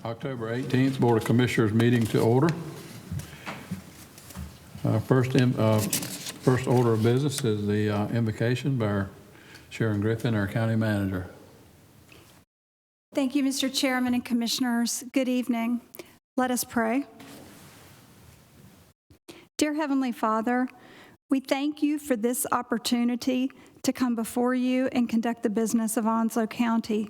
October 18th Board of Commissioners meeting to order. First order of business is the invocation by our Sharon Griffin, our county manager. Thank you, Mr. Chairman and Commissioners. Good evening. Let us pray. Dear Heavenly Father, we thank you for this opportunity to come before you and conduct the business of Onslow County.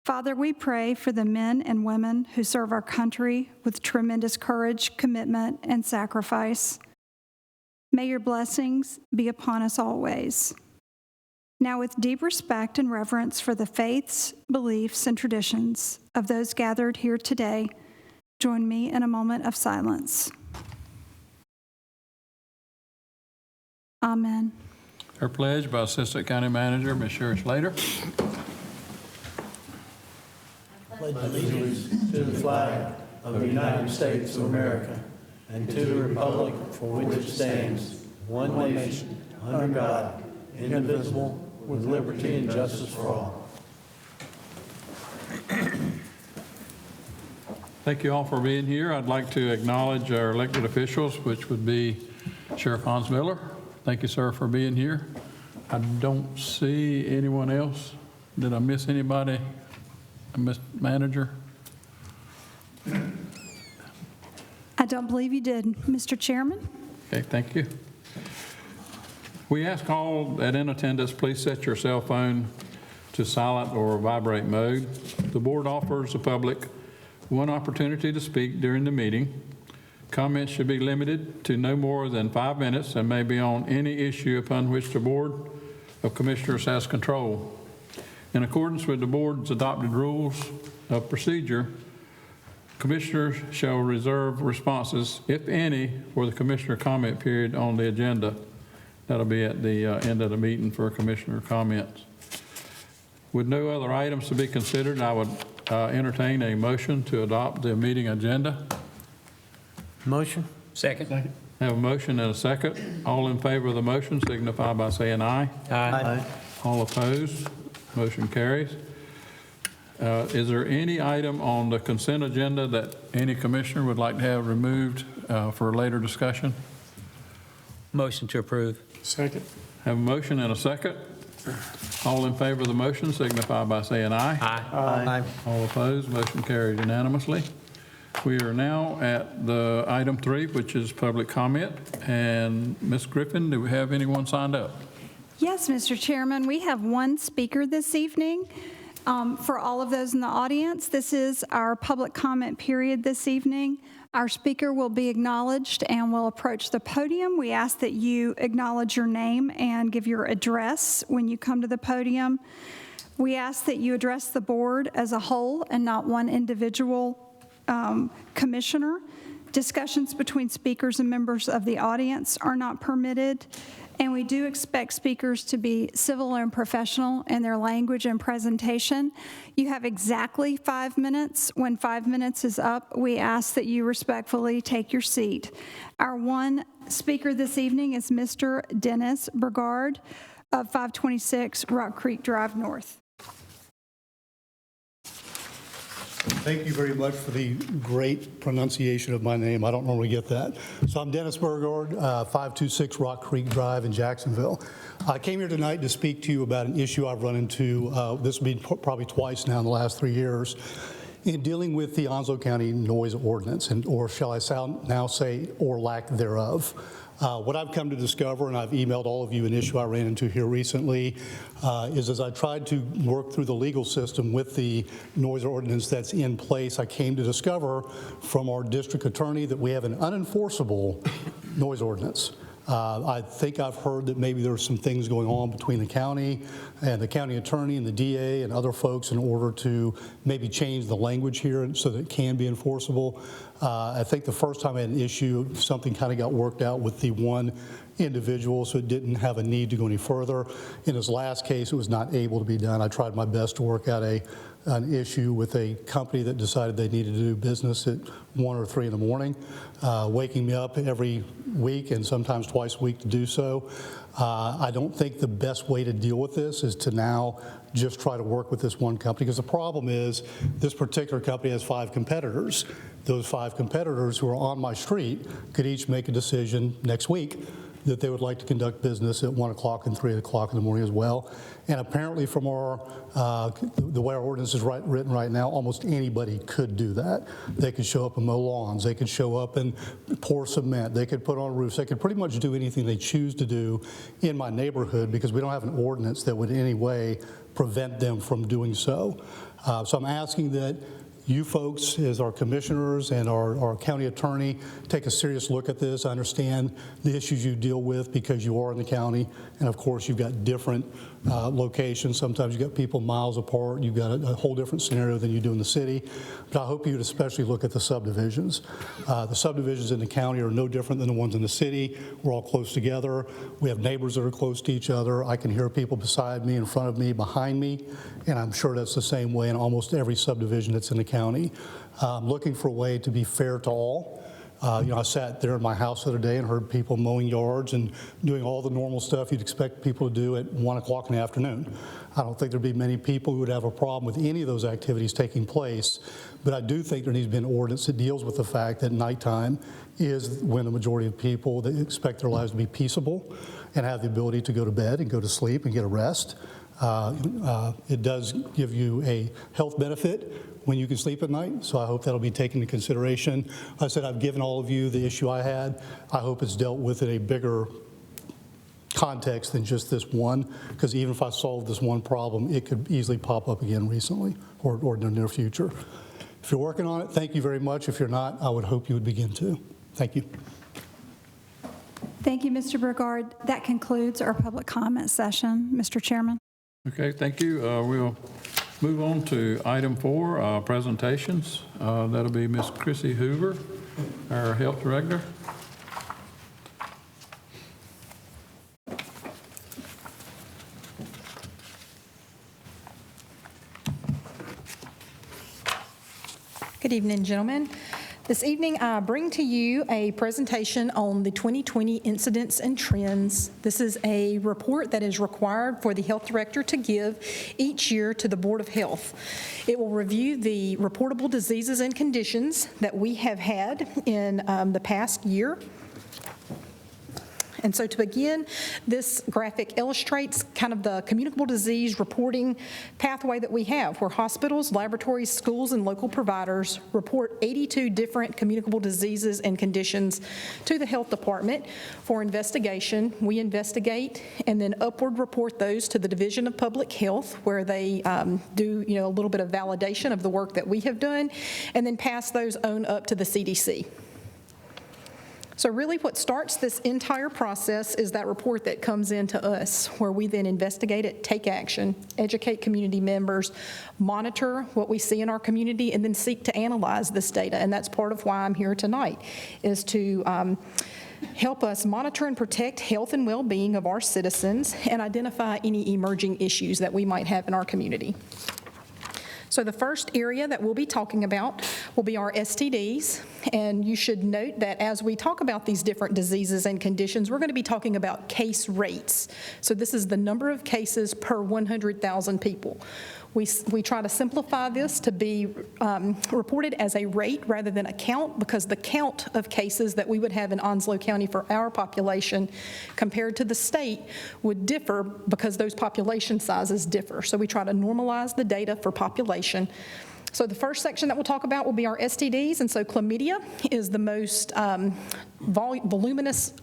Father, we pray for the men and women who serve our country with tremendous courage, commitment, and sacrifice. May your blessings be upon us always. Now, with deep respect and reverence for the faiths, beliefs, and traditions of those gathered here today, join me in a moment of silence. Amen. Our pledge by Assistant County Manager, Ms. Sherry Slater. Pledge allegiance to the flag of the United States of America and to the republic for which it stands, one nation, under God, indivisible, with liberty and justice for all. Thank you all for being here. I'd like to acknowledge our elected officials, which would be Sheriff Hans Miller. Thank you, sir, for being here. I don't see anyone else. Did I miss anybody? I missed manager? I don't believe you did, Mr. Chairman. Okay, thank you. We ask all that in attendance, please set your cell phone to silent or vibrate mode. The board offers the public one opportunity to speak during the meeting. Comments should be limited to no more than 5 minutes and may be on any issue upon which the Board of Commissioners has control. In accordance with the board's adopted rules of procedure, commissioners shall reserve responses, if any, for the commissioner comment period on the agenda. That'll be at the end of the meeting for commissioner comments. With no other items to be considered, I would entertain a motion to adopt the meeting agenda. Motion. Second. Have a motion and a second. All in favor of the motion signify by saying aye. Aye. All opposed? Motion carries. Is there any item on the consent agenda that any commissioner would like to have removed for later discussion? Motion to approve. Second. Have a motion and a second. All in favor of the motion signify by saying aye. Aye. All opposed? Motion carries unanimously. We are now at the item 3, which is public comment. And Ms. Griffin, do we have anyone signed up? Yes, Mr. Chairman, we have one speaker this evening. For all of those in the audience, this is our public comment period this evening. Our speaker will be acknowledged and will approach the podium. We ask that you acknowledge your name and give your address when you come to the podium. We ask that you address the board as a whole and not one individual commissioner. Discussions between speakers and members of the audience are not permitted. And we do expect speakers to be civil and professional in their language and presentation. You have exactly 5 minutes. When 5 minutes is up, we ask that you respectfully take your seat. Our one speaker this evening is Mr. Dennis Burgard of 526 Rock Creek Drive North. Thank you very much for the great pronunciation of my name. I don't normally get that. So I'm Dennis Burgard, 526 Rock Creek Drive in Jacksonville. I came here tonight to speak to you about an issue I've run into, this will be probably twice now in the last 3 years, in dealing with the Onslow County noise ordinance, or shall I now say, or lack thereof. What I've come to discover, and I've emailed all of you an issue I ran into here recently, is as I tried to work through the legal system with the noise ordinance that's in place, I came to discover from our district attorney that we have an unenforceable noise ordinance. I think I've heard that maybe there's some things going on between the county and the county attorney and the DA and other folks in order to maybe change the language here so that it can be enforceable. I think the first time I had an issue, something kind of got worked out with the one individual, so it didn't have a need to go any further. In his last case, it was not able to be done. I tried my best to work out an issue with a company that decided they needed to do business at 1 or 3 in the morning, waking me up every week and sometimes twice a week to do so. I don't think the best way to deal with this is to now just try to work with this one company, because the problem is this particular company has 5 competitors. Those 5 competitors who are on my street could each make a decision next week that they would like to conduct business at 1 o'clock and 3 o'clock in the morning as well. And apparently from our, the way our ordinance is written right now, almost anybody could do that. They could show up and mow lawns. They could show up and pour cement. They could put on roofs. They could pretty much do anything they choose to do in my neighborhood, because we don't have an ordinance that would in any way prevent them from doing so. So I'm asking that you folks, as our commissioners and our county attorney, take a serious look at this. I understand the issues you deal with because you are in the county, and of course you've got different locations. Sometimes you've got people miles apart. You've got a whole different scenario than you do in the city. But I hope you would especially look at the subdivisions. The subdivisions in the county are no different than the ones in the city. We're all close together. We have neighbors that are close to each other. I can hear people beside me, in front of me, behind me, and I'm sure that's the same way in almost every subdivision that's in the county. Looking for a way to be fair to all. I sat there in my house the other day and heard people mowing yards and doing all the normal stuff you'd expect people to do at 1 o'clock in the afternoon. I don't think there'd be many people who would have a problem with any of those activities taking place, but I do think there needs to be an ordinance that deals with the fact that nighttime is when the majority of people that expect their lives to be peaceable and have the ability to go to bed and go to sleep and get a rest. It does give you a health benefit when you can sleep at night, so I hope that'll be taken into consideration. I said I've given all of you the issue I had. I hope it's dealt with in a bigger context than just this one, because even if I solved this one problem, it could easily pop up again recently or in the near future. If you're working on it, thank you very much. If you're not, I would hope you would begin to. Thank you. Thank you, Mr. Burgard. That concludes our public comment session, Mr. Chairman. Okay, thank you. We'll move on to item 4, presentations. That'll be Ms. Kristen Hoover, our health director. Good evening, gentlemen. This evening, I bring to you a presentation on the 2020 Incidence and Trends. This is a report that is required for the health director to give each year to the Board of Health. It will review the reportable diseases and conditions that we have had in the past year. And so to begin, this graphic illustrates kind of the communicable disease reporting pathway that we have, where hospitals, laboratories, schools, and local providers report 82 different communicable diseases and conditions to the health department for investigation. We investigate and then upward report those to the Division of Public Health, where they do a little bit of validation of the work that we have done, and then pass those on up to the CDC. So really what starts this entire process is that report that comes into us, where we then investigate it, take action, educate community members, monitor what we see in our community, and then seek to analyze this data. And that's part of why I'm here tonight, is to help us monitor and protect health and well-being of our citizens and identify any emerging issues that we might have in our community. So the first area that we'll be talking about will be our STDs, and you should note that as we talk about these different diseases and conditions, we're going to be talking about case rates. So this is the number of cases per 100,000 people. We try to simplify this to be reported as a rate rather than a count, because the count of cases that we would have in Onslow County for our population compared to the state would differ because those population sizes differ. So we try to normalize the data for population. So the first section that we'll talk about will be our STDs, and so chlamydia is the most voluminous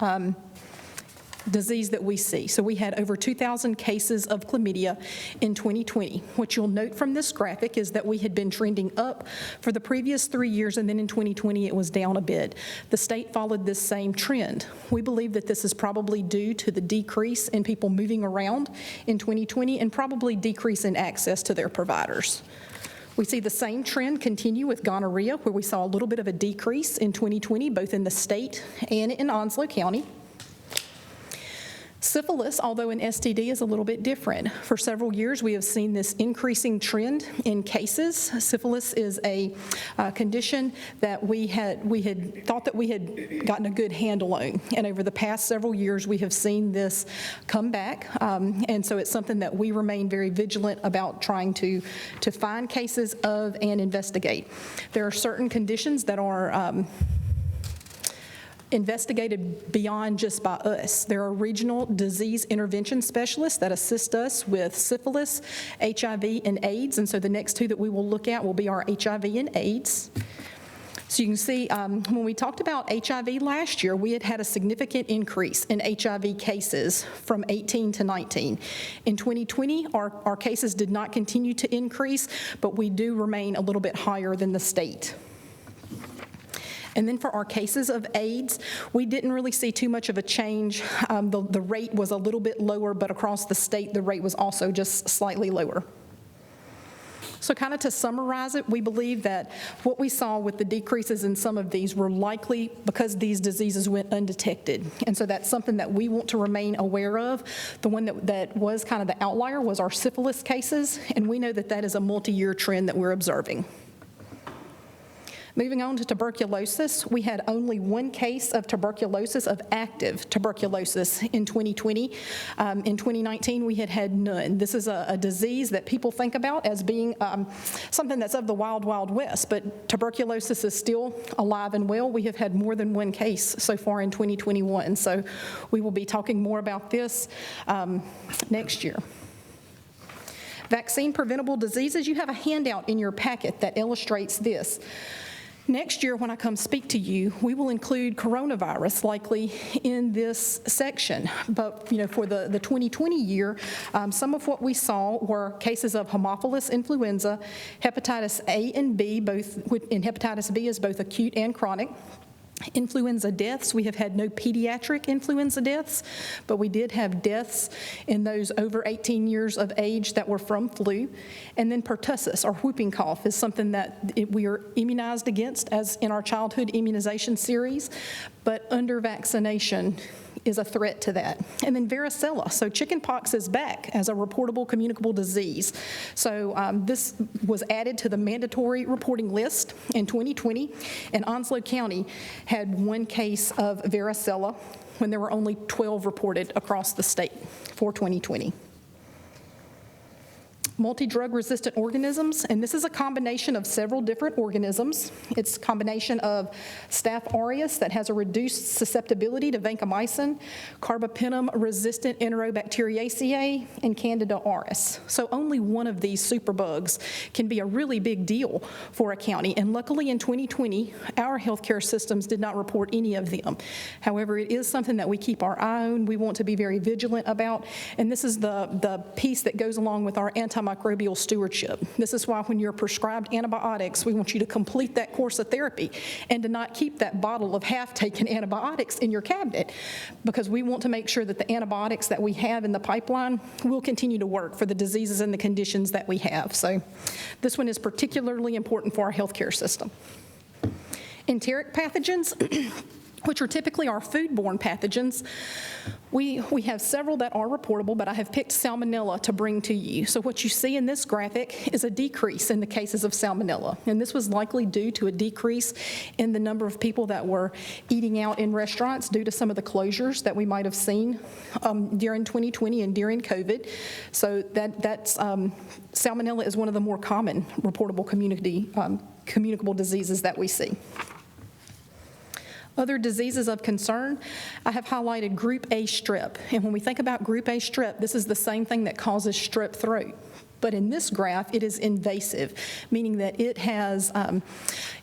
disease that we see. So we had over 2,000 cases of chlamydia in 2020. What you'll note from this graphic is that we had been trending up for the previous 3 years, and then in 2020 it was down a bit. The state followed this same trend. We believe that this is probably due to the decrease in people moving around in 2020 and probably decrease in access to their providers. We see the same trend continue with gonorrhea, where we saw a little bit of a decrease in 2020, both in the state and in Onslow County. Syphilis, although an STD, is a little bit different. For several years, we have seen this increasing trend in cases. Syphilis is a condition that we had thought that we had gotten a good handle on, and over the past several years, we have seen this come back, and so it's something that we remain very vigilant about trying to find cases of and investigate. There are certain conditions that are investigated beyond just by us. There are regional disease intervention specialists that assist us with syphilis, HIV, and AIDS, and so the next two that we will look at will be our HIV and AIDS. So you can see when we talked about HIV last year, we had a significant increase in HIV cases from 18 to 19. In 2020, our cases did not continue to increase, but we do remain a little bit higher than the state. And then for our cases of AIDS, we didn't really see too much of a change. The rate was a little bit lower, but across the state, the rate was also just slightly lower. So kind of to summarize it, we believe that what we saw with the decreases in some of these were likely because these diseases went undetected. And so that's something that we want to remain aware of. The one that was kind of the outlier was our syphilis cases, and we know that that is a multi-year trend that we're observing. Moving on to tuberculosis, we had only one case of tuberculosis, of active tuberculosis in 2020. In 2019, we had none. This is a disease that people think about as being something that's of the wild, wild west, but tuberculosis is still alive and well. We have had more than one case so far in 2021, so we will be talking more about this next year. Vaccine preventable diseases, you have a handout in your packet that illustrates this. Next year, when I come speak to you, we will include coronavirus likely in this section. But for the 2020 year, some of what we saw were cases of Haemophilus influenza, hepatitis A and B, both in hepatitis B is both acute and chronic. Influenza deaths, we have had no pediatric influenza deaths, but we did have deaths in those over 18 years of age that were from flu. And then pertussis, or whooping cough, is something that we are immunized against as in our childhood immunization series, but under vaccination is a threat to that. And then varicella, so chickenpox is back as a reportable communicable disease. So this was added to the mandatory reporting list in 2020, and Onslow County had one case of varicella when there were only 12 reported across the state for 2020. Multi-drug resistant organisms, and this is a combination of several different organisms. It's a combination of Staph aureus that has a reduced susceptibility to vancomycin, carbapenem resistant Enterobacteriaceae, and Candida auris. So only one of these superbugs can be a really big deal for a county, and luckily in 2020, our healthcare systems did not report any of them. However, it is something that we keep our eye on, we want to be very vigilant about, and this is the piece that goes along with our antimicrobial stewardship. This is why when you're prescribed antibiotics, we want you to complete that course of therapy and to not keep that bottle of half-taken antibiotics in your cabinet, because we want to make sure that the antibiotics that we have in the pipeline will continue to work for the diseases and the conditions that we have. So this one is particularly important for our healthcare system. Enteric pathogens, which are typically our foodborne pathogens, we have several that are reportable, but I have picked Salmonella to bring to you. So what you see in this graphic is a decrease in the cases of Salmonella, and this was likely due to a decrease in the number of people that were eating out in restaurants due to some of the closures that we might have seen during 2020 and during COVID. So that's Salmonella is one of the more common reportable communicable diseases that we see. Other diseases of concern, I have highlighted Group A Strep. And when we think about Group A Strep, this is the same thing that causes strep throat. But in this graph, it is invasive, meaning that it has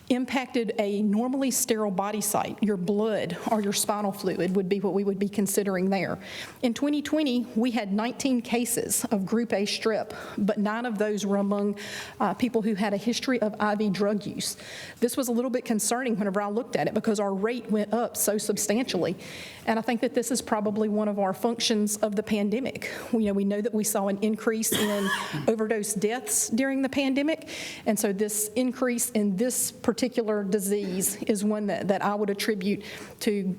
impacted a normally sterile body site. Your blood or your spinal fluid would be what we would be considering there. In 2020, we had 19 cases of Group A Strep, but 9 of those were among people who had a history of IV drug use. This was a little bit concerning whenever I looked at it because our rate went up so substantially. And I think that this is probably one of our functions of the pandemic. We know that we saw an increase in overdose deaths during the pandemic, and so this increase in this particular disease is one that I would attribute to,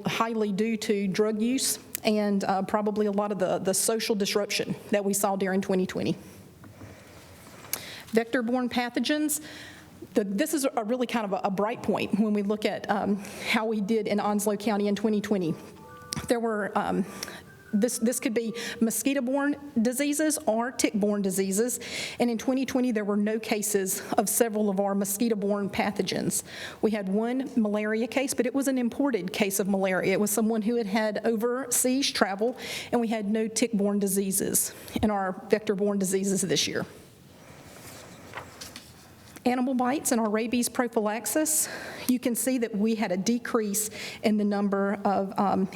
highly due to drug use. and probably a lot of the social disruption that we saw during 2020. Vector-borne pathogens. This is a really kind of a bright point when we look at how we did in Onslow County in 2020. There were, this could be mosquito-borne diseases or tick-borne diseases, and in 2020 there were no cases of several of our mosquito-borne pathogens. We had one malaria case, but it was an imported case of malaria. It was someone who had had overseas travel, and we had no tick-borne diseases in our vector-borne diseases this year. Animal bites and our rabies prophylaxis, you can see that we had a decrease in the number of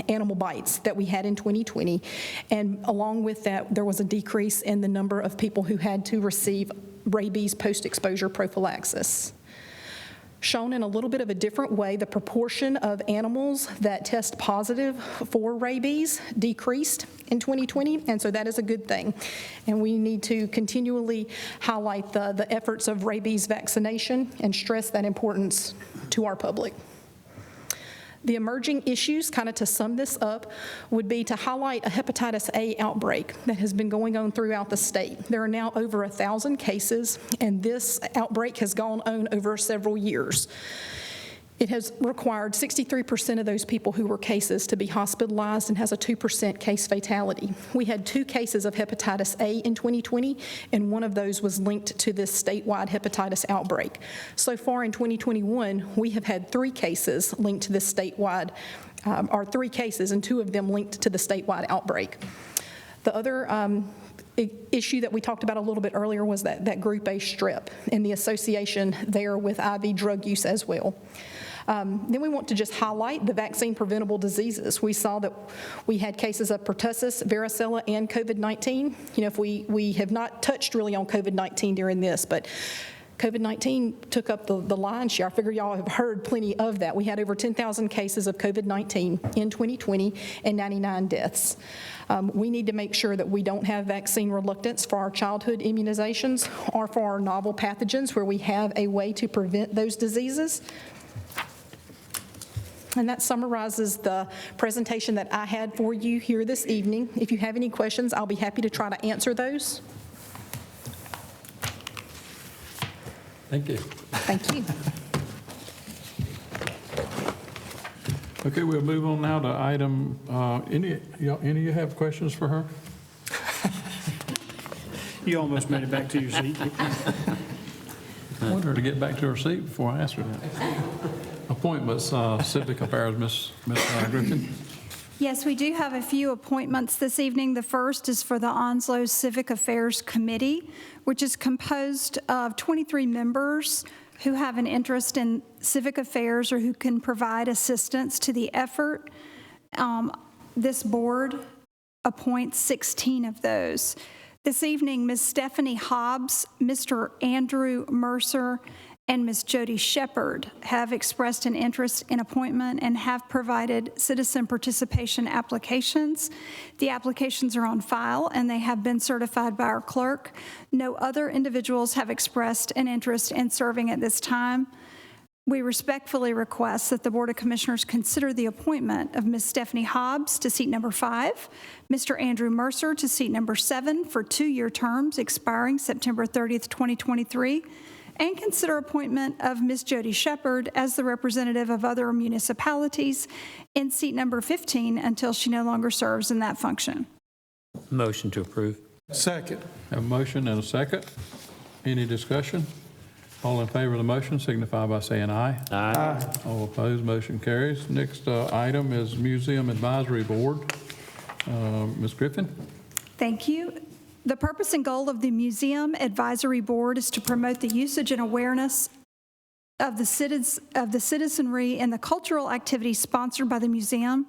animal bites that we had in 2020, and along with that, there was a decrease in the number of people who had to receive rabies post-exposure prophylaxis. Shown in a little bit of a different way, the proportion of animals that test positive for rabies decreased in 2020, and so that is a good thing. And we need to continually highlight the efforts of rabies vaccination and stress that importance to our public. The emerging issues, kind of to sum this up, would be to highlight a hepatitis A outbreak that has been going on throughout the state. There are now over 1,000 cases, and this outbreak has gone on over several years. It has required 63% of those people who were cases to be hospitalized and has a 2% case fatality. We had 2 cases of hepatitis A in 2020, and one of those was linked to this statewide hepatitis outbreak. So far in 2021, we have had 3 cases linked to this statewide, or 3 cases, and 2 of them linked to the statewide outbreak. The other issue that we talked about a little bit earlier was that Group A Strep and the association there with IV drug use as well. Then we want to just highlight the vaccine-preventable diseases. We saw that we had cases of pertussis, varicella, and COVID-19. You know, if we have not touched really on COVID-19 during this, but COVID-19 took up the lion's share. I figure y'all have heard plenty of that. We had over 10,000 cases of COVID-19 in 2020 and 99 deaths. We need to make sure that we don't have vaccine reluctance for our childhood immunizations or for our novel pathogens where we have a way to prevent those diseases. And that summarizes the presentation that I had for you here this evening. If you have any questions, I'll be happy to try to answer those. Thank you. Thank you. Okay, we'll move on now to item, any of you have questions for her? You almost made it back to your seat. I wanted her to get back to her seat before I asked her that. Appointments, Civic Affairs, Ms. Griffin. Yes, we do have a few appointments this evening. The first is for the Onslow Civic Affairs Committee, which is composed of 23 members who have an interest in civic affairs or who can provide assistance to the effort. This board appoints 16 of those. This evening, Ms. Stephanie Hobbs, Mr. Andrew Mercer, and Ms. Jody Shepard have expressed an interest in appointment and have provided citizen participation applications. The applications are on file and they have been certified by our clerk. No other individuals have expressed an interest in serving at this time. We respectfully request that the Board of Commissioners consider the appointment of Ms. Stephanie Hobbs to seat number 5, Mr. Andrew Mercer to seat number 7 for 2-year terms expiring September 30th, 2023, and consider appointment of Ms. Jody Shepard as the representative of other municipalities in seat number 15 until she no longer serves in that function. Motion to approve. Second. Have a motion and a second. Any discussion? All in favor of the motion signify by saying aye. Aye. All opposed, motion carries. Next item is Museum Advisory Board. Ms. Griffin? Thank you. The purpose and goal of the Museum Advisory Board is to promote the usage and awareness of the citizenry and the cultural activities sponsored by the museum,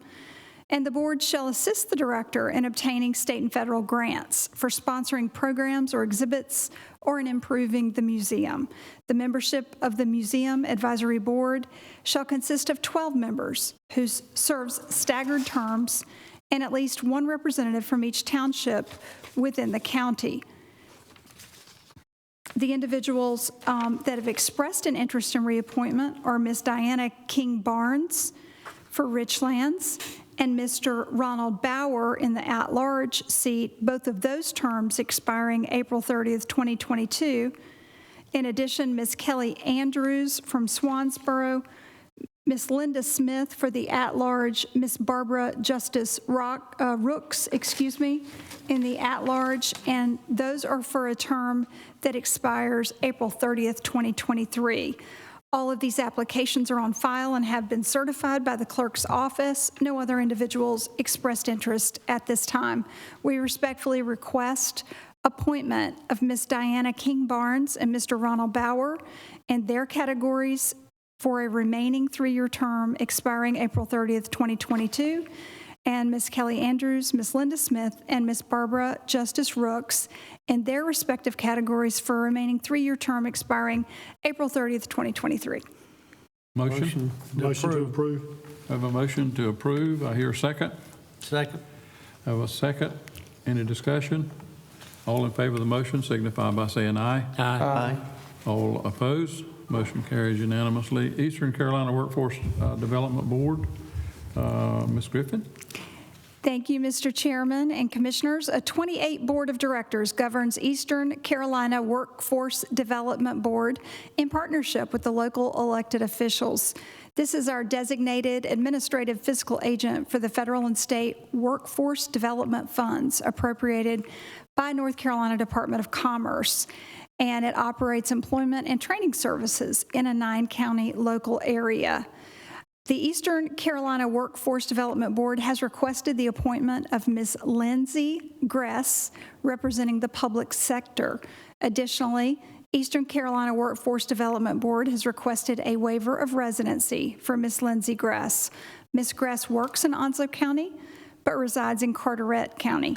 and the board shall assist the director in obtaining state and federal grants for sponsoring programs or exhibits or in improving the museum. The membership of the Museum Advisory Board shall consist of 12 members who serves staggered terms and at least one representative from each township within the county. The individuals that have expressed an interest in reappointment are Ms. Diana King Barnes for Richlands and Mr. Ronald Bauer in the at-large seat, both of those terms expiring April 30th, 2022. In addition, Ms. Kelly Andrews from Swansboro, Ms. Linda Smith for the at-large, Ms. Barbara Justice Rooks, in the at-large, and those are for a term that expires April 30th, 2023. All of these applications are on file and have been certified by the clerk's office. No other individuals expressed interest at this time. We respectfully request appointment of Ms. Diana King Barnes and Mr. Ronald Bauer and their categories for a remaining 3-year term expiring April 30th, 2022, and Ms. Kelly Andrews, Ms. Linda Smith, and Ms. Barbara Justice Rooks in their respective categories for a remaining 3-year term expiring April 30th, 2023. Motion to approve. I have a motion to approve. I hear a second. Second. I have a second. Any discussion? All in favor of the motion signify by saying aye. Aye. All opposed? Motion carries unanimously. Eastern Carolina Workforce Development Board, Ms. Griffin. Thank you, Mr. Chairman and Commissioners. A 28 Board of Directors governs Eastern Carolina Workforce Development Board in partnership with the local elected officials. This is our designated administrative fiscal agent for the federal and state workforce development funds appropriated by North Carolina Department of Commerce, and it operates employment and training services in a 9-county local area. The Eastern Carolina Workforce Development Board has requested the appointment of Ms. Lindsay Gress, representing the public sector. Additionally, Eastern Carolina Workforce Development Board has requested a waiver of residency for Ms. Lindsay Gress. Ms. Gress works in Onslow County, but resides in Carteret County.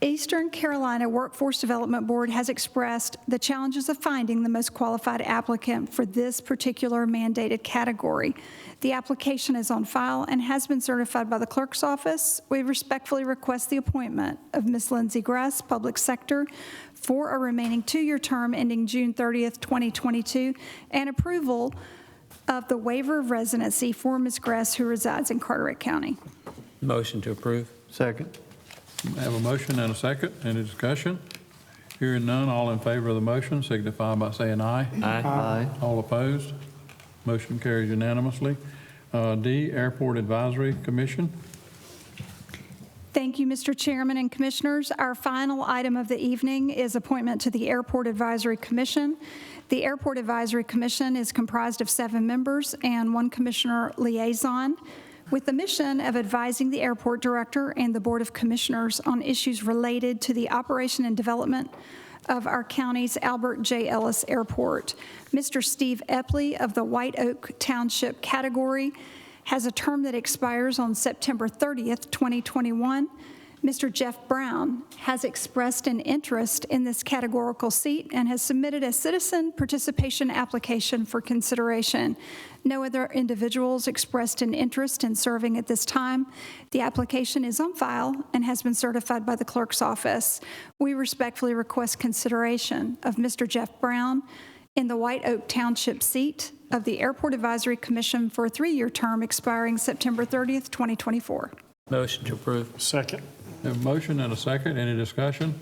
Eastern Carolina Workforce Development Board has expressed the challenges of finding the most qualified applicant for this particular mandated category. The application is on file and has been certified by the clerk's office. We respectfully request the appointment of Ms. Lindsay Gress, Public Sector, for a remaining 2-year term ending June 30th, 2022, and approval of the waiver of residency for Ms. Gress, who resides in Carteret County. Motion to approve. Second. I have a motion and a second. Any discussion? Hearing none, all in favor of the motion signify by saying aye. Aye. All opposed? Motion carries unanimously. D, Airport Advisory Commission. Thank you, Mr. Chairman and Commissioners. Our final item of the evening is appointment to the Airport Advisory Commission. The Airport Advisory Commission is comprised of 7 members and 1 commissioner liaison, with the mission of advising the airport director and the Board of Commissioners on issues related to the operation and development of our county's Albert J. Ellis Airport. Mr. Steve Epley of the White Oak Township category has a term that expires on September 30th, 2021. Mr. Jeff Brown has expressed an interest in this categorical seat and has submitted a citizen participation application for consideration. No other individuals expressed an interest in serving at this time. The application is on file and has been certified by the clerk's office. We respectfully request consideration of Mr. Jeff Brown in the White Oak Township seat of the Airport Advisory Commission for a 3-year term expiring September 30th, 2024. Motion to approve. Second. Have a motion and a second. Any discussion?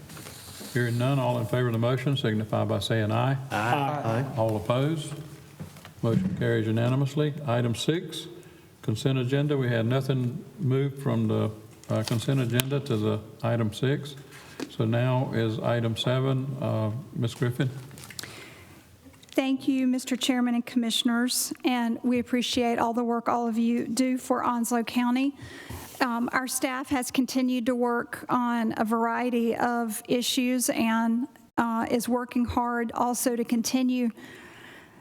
Hearing none, all in favor of the motion signify by saying aye. Aye. All opposed? Motion carries unanimously. Item 6, consent agenda. We had nothing moved from the consent agenda to the item 6. So now is item 7. Ms. Griffin. Thank you, Mr. Chairman and Commissioners, and we appreciate all the work all of you do for Onslow County. Our staff has continued to work on a variety of issues and is working hard also to continue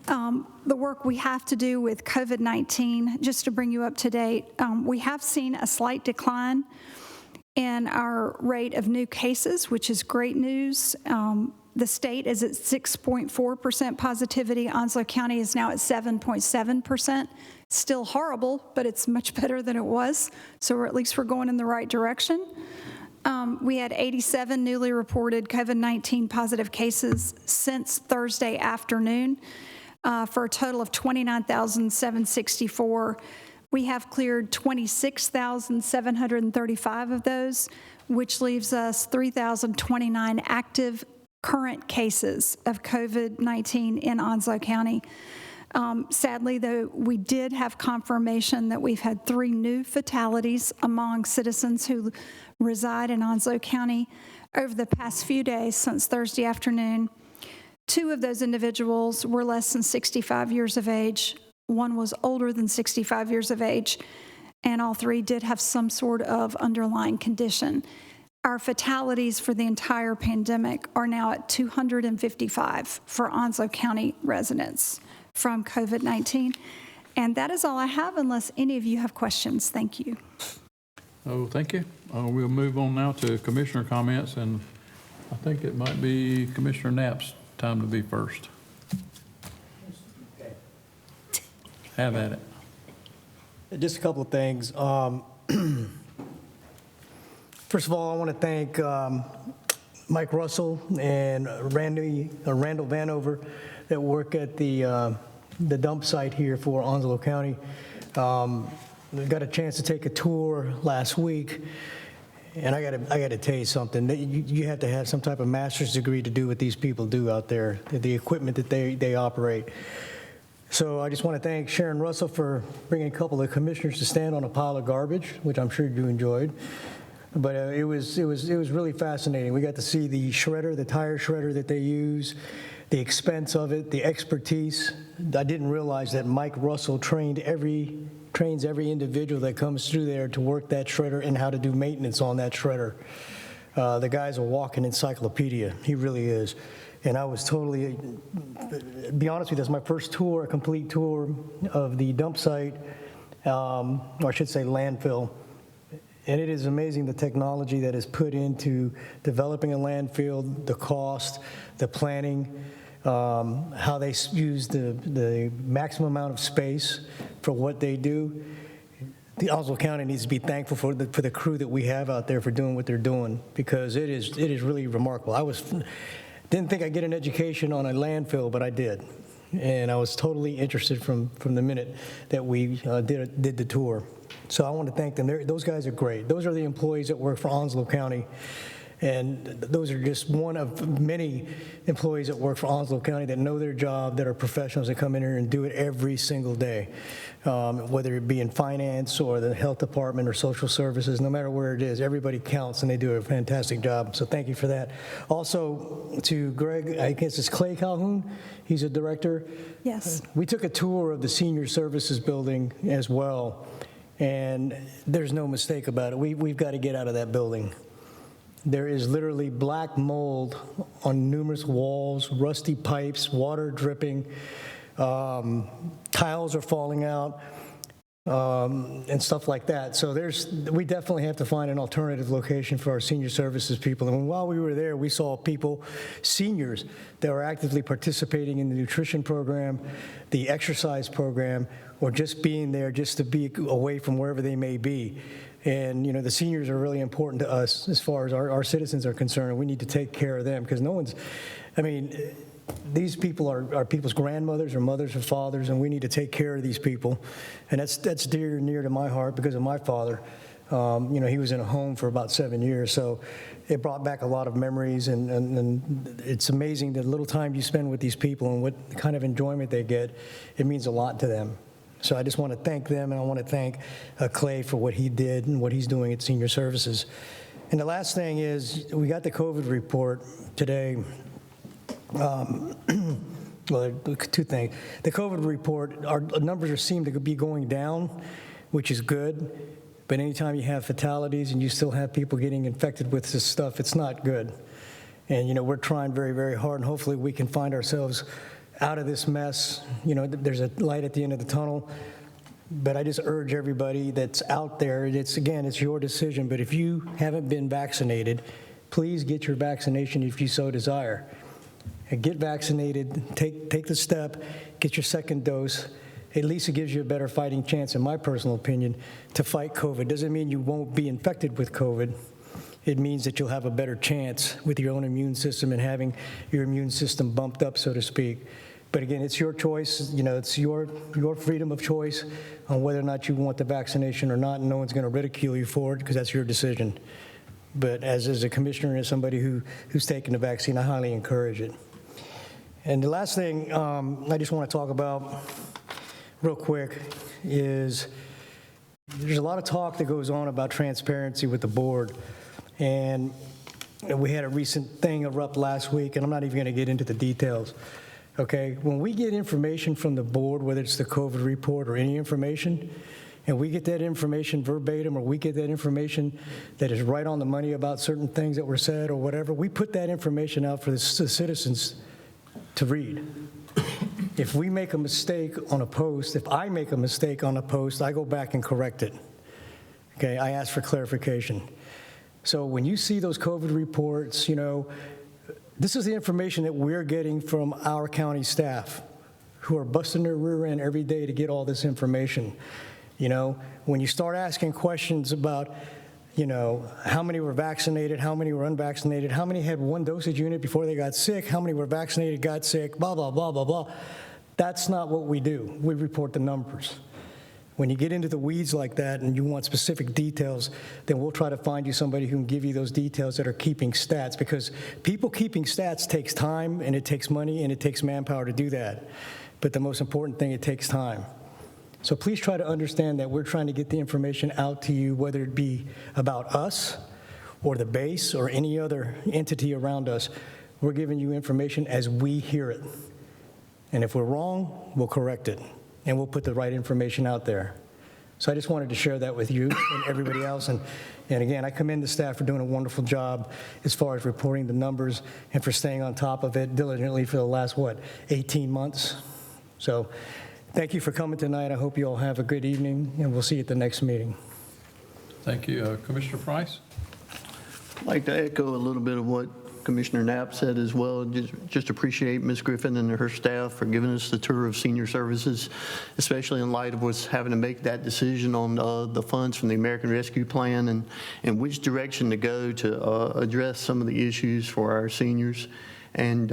the work we have to do with COVID-19. Just to bring you up to date, we have seen a slight decline in our rate of new cases, which is great news. The state is at 6.4% positivity. Onslow County is now at 7.7%. Still horrible, but it's much better than it was. So at least we're going in the right direction. We had 87 newly reported COVID-19 positive cases since Thursday afternoon for a total of 29,764. We have cleared 26,735 of those, which leaves us 3,029 active current cases of COVID-19 in Onslow County. Sadly, though, we did have confirmation that we've had 3 new fatalities among citizens who reside in Onslow County over the past few days since Thursday afternoon. 2 of those individuals were less than 65 years of age. 1 was older than 65 years of age, and all 3 did have some sort of underlying condition. Our fatalities for the entire pandemic are now at 255 for Onslow County residents from COVID-19. And that is all I have, unless any of you have questions. Thank you. Oh, thank you. We'll move on now to commissioner comments, and I think it might be Commissioner Knapp's time to be first. Have at it. Just a couple of things. First of all, I want to thank Mike Russell and Randall Vanover that work at the dump site here for Onslow County. We got a chance to take a tour last week, and I got to tell you something. You have to have some type of master's degree to do what these people do out there, the equipment that they operate. So I just want to thank Sharon Russell for bringing a couple of commissioners to stand on a pile of garbage, which I'm sure you enjoyed. But it was really fascinating. We got to see the shredder, the tire shredder that they use, the expense of it, the expertise. I didn't realize that Mike Russell trains every individual that comes through there to work that shredder and how to do maintenance on that shredder. The guy's a walking encyclopedia. He really is. And I was totally, to be honest with you, that's my first tour, a complete tour of the dump site, or I should say landfill. And it is amazing the technology that is put into developing a landfill, the cost, the planning, how they use the maximum amount of space for what they do. The Onslow County needs to be thankful for the crew that we have out there for doing what they're doing, because it is really remarkable. Didn't think I'd get an education on a landfill, but I did. And I was totally interested from the minute that we did the tour. So I want to thank them. Those guys are great. Those are the employees that work for Onslow County. And those are just one of many employees that work for Onslow County that know their job, that are professionals, that come in here and do it every single day, whether it be in finance or the health department or social services, no matter where it is, everybody counts and they do a fantastic job. So thank you for that. Also to Greg, I guess it's Clay Calhoun, he's a director. Yes. We took a tour of the senior services building as well, and there's no mistake about it. We've got to get out of that building. There is literally black mold on numerous walls, rusty pipes, water dripping, tiles are falling out, and stuff like that. So we definitely have to find an alternative location for our senior services people. And while we were there, we saw people, seniors, that were actively participating in the nutrition program, the exercise program, or just being there just to be away from wherever they may be. And, the seniors are really important to us as far as our citizens are concerned. We need to take care of them because these people are people's grandmothers or mothers or fathers, and we need to take care of these people. And that's dear and near to my heart because of my father. He was in a home for about 7 years, so it brought back a lot of memories, and it's amazing the little time you spend with these people and what kind of enjoyment they get. It means a lot to them. So I just want to thank them, and I want to thank Clay for what he did and what he's doing at Senior Services. And the last thing is, we got the COVID report today. Well, two things. The COVID report, our numbers seem to be going down, which is good. But anytime you have fatalities and you still have people getting infected with this stuff, it's not good. And, we're trying very, very hard, and hopefully we can find ourselves out of this mess. There's a light at the end of the tunnel. But I just urge everybody that's out there, it's your decision, but if you haven't been vaccinated, please get your vaccination if you so desire. And get vaccinated, take the step, get your second dose. At least it gives you a better fighting chance, in my personal opinion, to fight COVID. Doesn't mean you won't be infected with COVID. It means that you'll have a better chance with your own immune system and having your immune system bumped up, so to speak. But again, it's your choice, it's your freedom of choice on whether or not you want the vaccination or not, and no one's going to ridicule you for it because that's your decision. But as a commissioner and as somebody who's taken the vaccine, I highly encourage it. And the last thing I just want to talk about real quick is there's a lot of talk that goes on about transparency with the board. And we had a recent thing erupt last week, and I'm not even going to get into the details. Okay, when we get information from the board, whether it's the COVID report or any information, and we get that information verbatim or we get that information that is right on the money about certain things that were said or whatever, we put that information out for the citizens to read. If we make a mistake on a post, if I make a mistake on a post, I go back and correct it. Okay, I ask for clarification. So when you see those COVID reports, this is the information that we're getting from our county staff who are busting their rear end every day to get all this information. When you start asking questions about, how many were vaccinated, how many were unvaccinated, how many had one dosage unit before they got sick, how many were vaccinated, got sick, blah, blah, blah, blah, blah. That's not what we do. We report the numbers. When you get into the weeds like that and you want specific details, then we'll try to find you somebody who can give you those details that are keeping stats, because people keeping stats takes time and it takes money and it takes manpower to do that. But the most important thing, it takes time. So please try to understand that we're trying to get the information out to you, whether it be about us or the base or any other entity around us. We're giving you information as we hear it. And if we're wrong, we'll correct it. And we'll put the right information out there. So I just wanted to share that with you and everybody else. And again, I commend the staff for doing a wonderful job as far as reporting the numbers and for staying on top of it diligently for the last, 18 months. So thank you for coming tonight. I hope you all have a good evening, and we'll see you at the next meeting. Thank you. Commissioner Price? I'd like to echo a little bit of what Commissioner Knapp said as well. Just appreciate Ms. Griffin and her staff for giving us the tour of senior services, especially in light of what's having to make that decision on the funds from the American Rescue Plan and which direction to go to address some of the issues for our seniors. And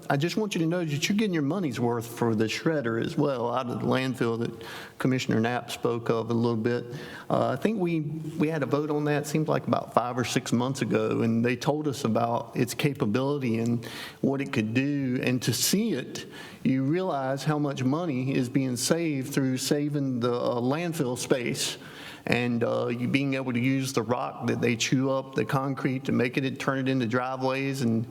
I just want you to know that you're getting your money's worth for the shredder as well out of the landfill that Commissioner Knapp spoke of a little bit. I think we had a vote on that, seems like about 5 or 6 months ago, and they told us about its capability and what it could do. And to see it, you realize how much money is being saved through saving the landfill space. And you being able to use the rock that they chew up, the concrete, to make it, turn it into driveways, and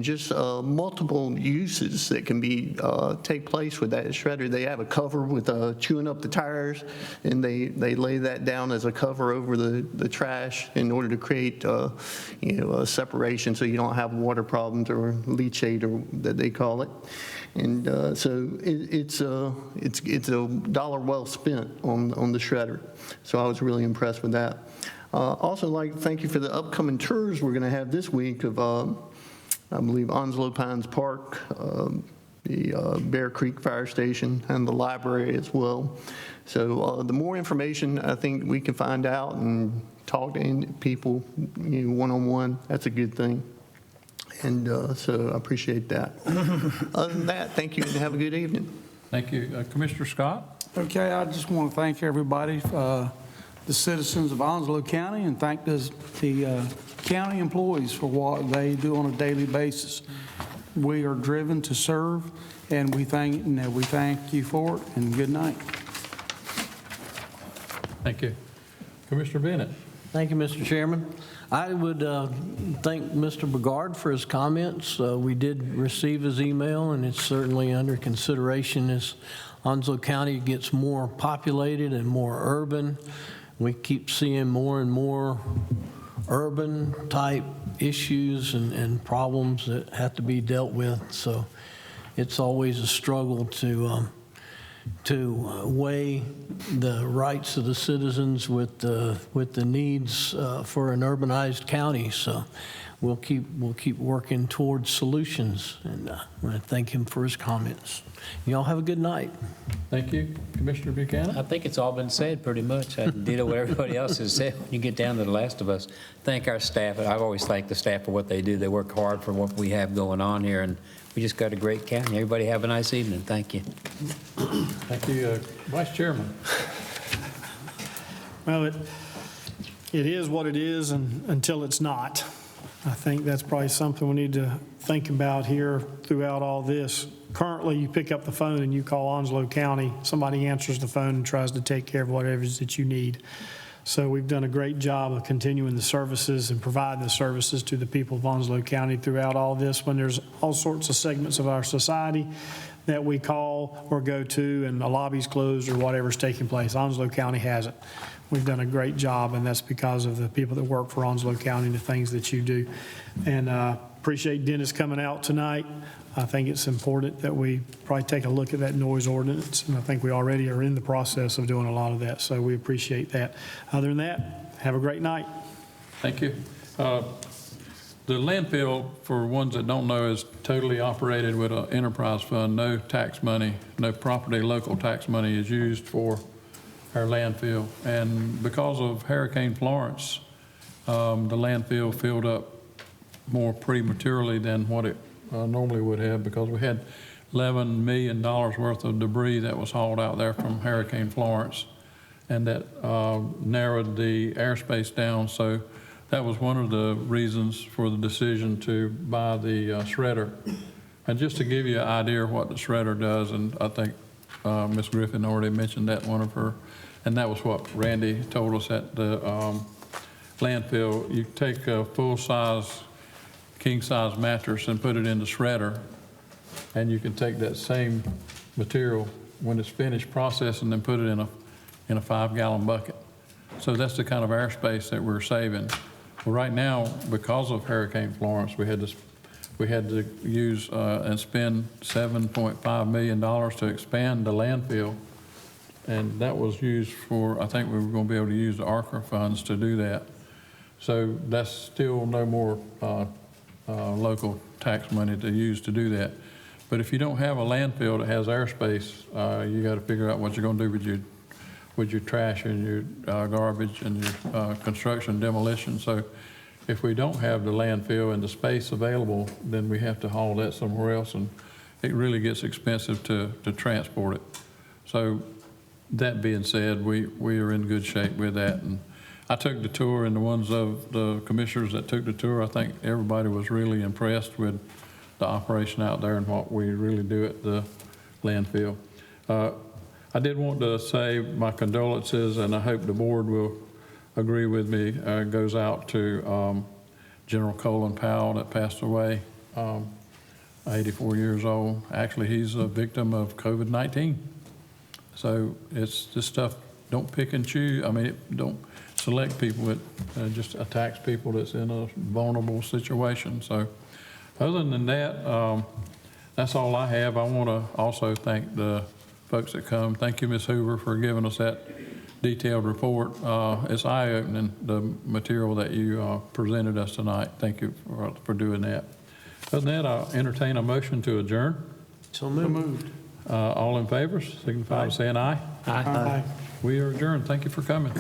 just multiple uses that can be take place with that shredder. They have a cover with chewing up the tires, and they lay that down as a cover over the trash in order to create a separation so you don't have water problems or leachate, or that they call it. And so it's a dollar well spent on the shredder. So I was really impressed with that. Also, like, thank you for the upcoming tours we're going to have this week of, I believe, Onslow Pines Park, the Bear Creek Fire Station, and the library as well. So the more information I think we can find out and talk to people one-on-one, that's a good thing. And so I appreciate that. Other than that, thank you and have a good evening. Thank you. Commissioner Scott? Okay, I just want to thank everybody, the citizens of Onslow County, and thank the county employees for what they do on a daily basis. We are driven to serve, and we thank you for it, and good night. Thank you. Commissioner Bennett? Thank you, Mr. Chairman. I would thank Mr. Bogard for his comments. We did receive his email, and it's certainly under consideration as Onslow County gets more populated and more urban. We keep seeing more and more urban type issues and problems that have to be dealt with. So it's always a struggle to weigh the rights of the citizens with the needs for an urbanized county. So we'll keep working towards solutions. And I want to thank him for his comments. Y'all have a good night. Thank you. Commissioner Buchanan? I think it's all been said pretty much. I ditto what everybody else has said. When you get down to the last of us, thank our staff. I've always thanked the staff for what they do. They work hard for what we have going on here, and we just got a great county. Everybody have a nice evening. Thank you. Thank you. Vice Chairman? Well, it is what it is until it's not. I think that's probably something we need to think about here throughout all this. Currently, you pick up the phone and you call Onslow County, somebody answers the phone and tries to take care of whatever it is that you need. So we've done a great job of continuing the services and providing the services to the people of Onslow County throughout all this. When there's all sorts of segments of our society that we call or go to and the lobby's closed or whatever's taking place, Onslow County hasn't. We've done a great job, and that's because of the people that work for Onslow County and the things that you do. And appreciate Dennis coming out tonight. I think it's important that we probably take a look at that noise ordinance, and I think we already are in the process of doing a lot of that, so we appreciate that. Other than that, have a great night. Thank you. The landfill, for ones that don't know, is totally operated with an enterprise fund. No tax money, no property local tax money is used for our landfill. And because of Hurricane Florence, the landfill filled up more prematurely than what it normally would have, because we had $11 million worth of debris that was hauled out there from Hurricane Florence, and that narrowed the airspace down. So that was one of the reasons for the decision to buy the shredder. And just to give you an idea of what the shredder does, and I think Ms. Griffin already mentioned that one of her, and that was what Randy told us at the landfill. You take a full-size, king-size mattress and put it in the shredder, and you can take that same material when it's finished processing and put it in a 5-gallon bucket. So that's the kind of airspace that we're saving. Well, right now, because of Hurricane Florence, we had to use and spend $7.5 million to expand the landfill, and that was used for, I think we were going to be able to use the ARCA funds to do that. So that's still no more local tax money to use to do that. But if you don't have a landfill that has airspace, you got to figure out what you're going to do with your trash and your garbage and your construction demolition. So if we don't have the landfill and the space available, then we have to haul that somewhere else, and it really gets expensive to transport it. So that being said, we are in good shape with that. And I took the tour, and the ones of the commissioners that took the tour, I think everybody was really impressed with the operation out there and what we really do at the landfill. I did want to say my condolences, and I hope the board will agree with me, goes out to General Colin Powell that passed away, 84 years old. Actually, he's a victim of COVID-19. So it's this stuff, don't pick and choose. I mean, don't select people. It just attacks people that's in a vulnerable situation. So other than that, that's all I have. I want to also thank the folks that come. Thank you, Ms. Hoover, for giving us that detailed report. It's eye-opening, the material that you presented us tonight. Thank you for doing that. Other than that, I'll entertain a motion to adjourn. So moved. All in favor, signify by saying aye. Aye. We are adjourned. Thank you for coming.